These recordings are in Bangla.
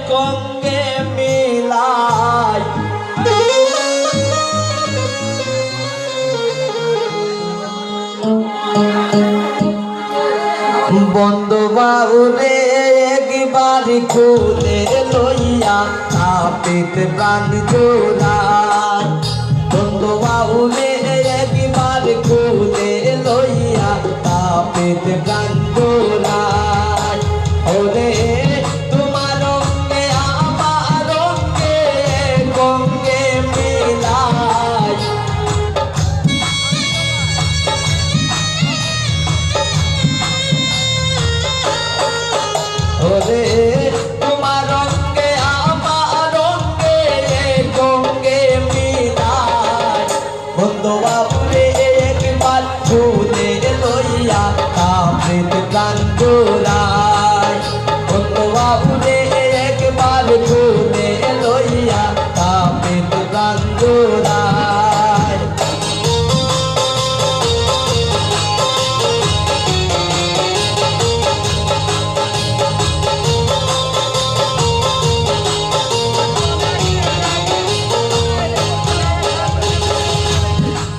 কঙ্গে মিলাই বন্ধু বাউরে একবার খুলে লইয়া তাপিত প্রাণ জোড়ায় বন্ধু বাউরে একবার খুলে লইয়া তাপিত প্রাণ জোড়ায় ওরে তোমার রঙে আমার রঙে গঙ্গে মিলাই ওরে তোমার রঙে আমার রঙে গঙ্গে মিলাই বন্ধু বাবুরে একবার খুলে লইয়া তাপিত প্রাণ জোড়ায় বন্ধু বাবুরে একবার খুলে লইয়া তাপিত প্রাণ জোড়ায়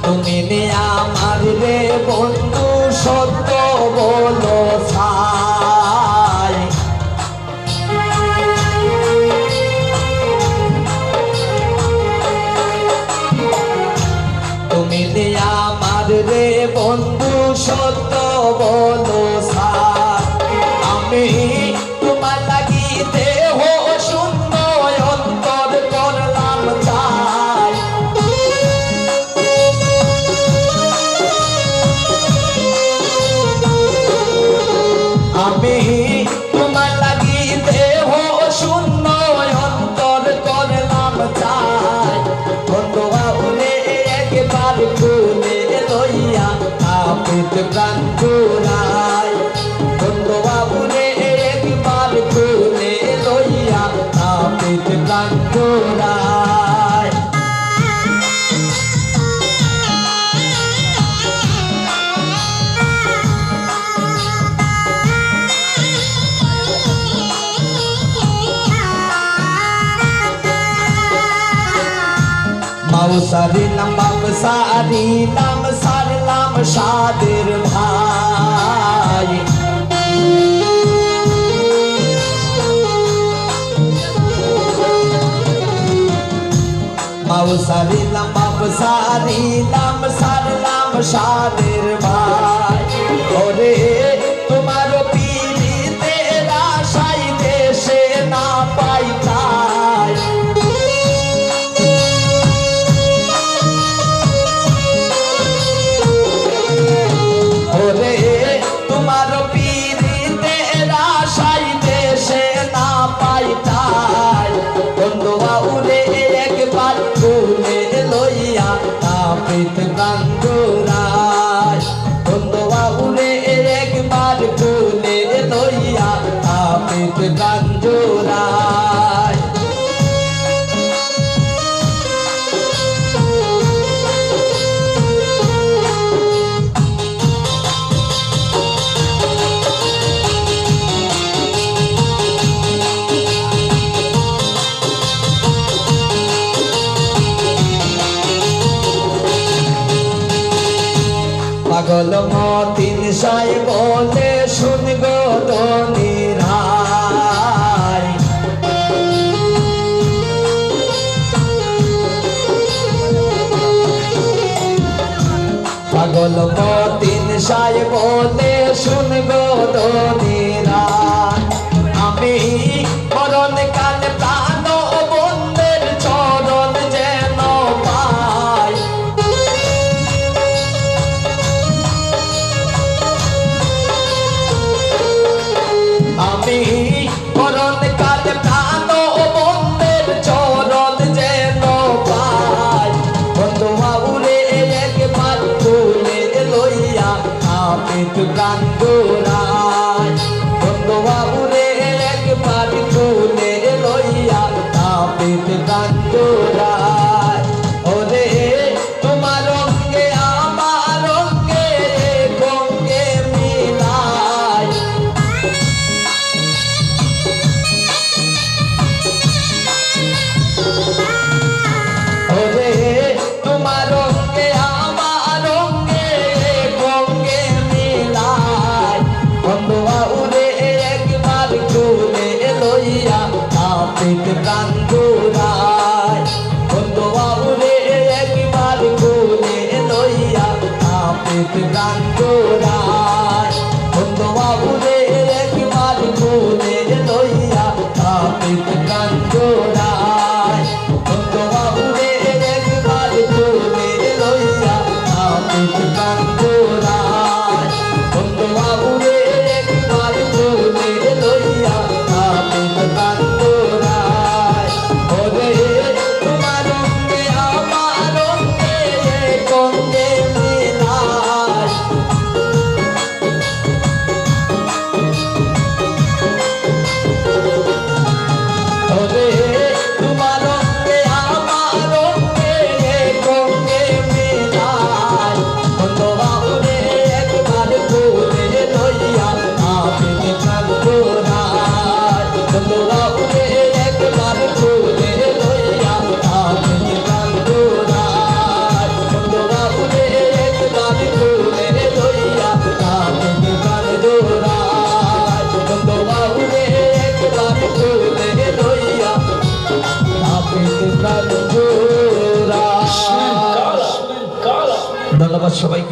তুমি আমার রে বন্ধু সত্য বলো সাই তুমি আমার রে বন্ধু সত্য বলো সাই আমি তোমার লাগি দেহ শূন্য অন্তর করলাম চাই আমি তোমার লাগি দেহ শূন্য অন্তর করলাম চাই বন্ধু বাবুরে একবার খুলে লইয়া তাপিত প্রাণ জোড়ায় বন্ধু বাবুরে একবার খুলে লইয়া তাপিত প্রাণ জোড়ায় মাও সারিলাম বাপ সারিলাম সারলাম সাদের ভাই মাও সারিলাম বাপ সারিলাম সারলাম সাদের ভাই ওরে তোমার পীড়িতে আশাই দেশে না পাইতাই তোমার পীড়িতে আশাই দেশে না পাইতাই বন্ধু বাউরে একবার খুলে লইয়া তাপিত প্রাণ জোড়ায় বন্ধু বাউরে একবার খুলে লইয়া তাপিত প্রাণ জোড়ায় পাগল মতিন সাই বলে শুন গো ধনির হাই পাগল মতিন সাই বলে শুন গো ধনির হাই আমি মরণ কাল প্রাণ বন্ধের চরণ যেন পাই আমি মরণ কাল প্রাণ বন্ধের চরণ যেন পাই বন্ধু বাবুরে একবার খুলে লইয়া তাপিত প্রাণ জোড়ায় বন্ধু বাবুরে একবার আপিত প্রাণ জোড়ায় বন্ধু বাবুরে একবার কোলে লইয়া আপিত প্রাণ জোড়ায় বন্ধু বাবুরে একবার কোলে লইয়া আপিত প্রাণ জোড়ায় বন্ধু বাবুরে একবার কোলে লইয়া আপিত প্রাণ জোড়ায় বন্ধু বাবুরে একবার কোলে লইয়া আপিত প্রাণ জোড়ায় ওরে তোমার রঙে আমার রঙে কঙ্গে মিলায় ওরে তোমার রঙে আমার রঙে কঙ্গে মিলায় বন্ধু বাবুরে একবার কোলে লইয়া আপিত প্রাণ জোড়ায় বন্ধু বাবুরে একবার কোলে লইয়া আপিত প্রাণ জোড়ায় বন্ধু বাবুরে একবার কোলে লইয়া আপিত প্রাণ জোড়ায় বন্ধু বাবুরে একবার কোলে লইয়া আপিত প্রাণ জোড়ায়। ধন্যবাদ সবাইকে।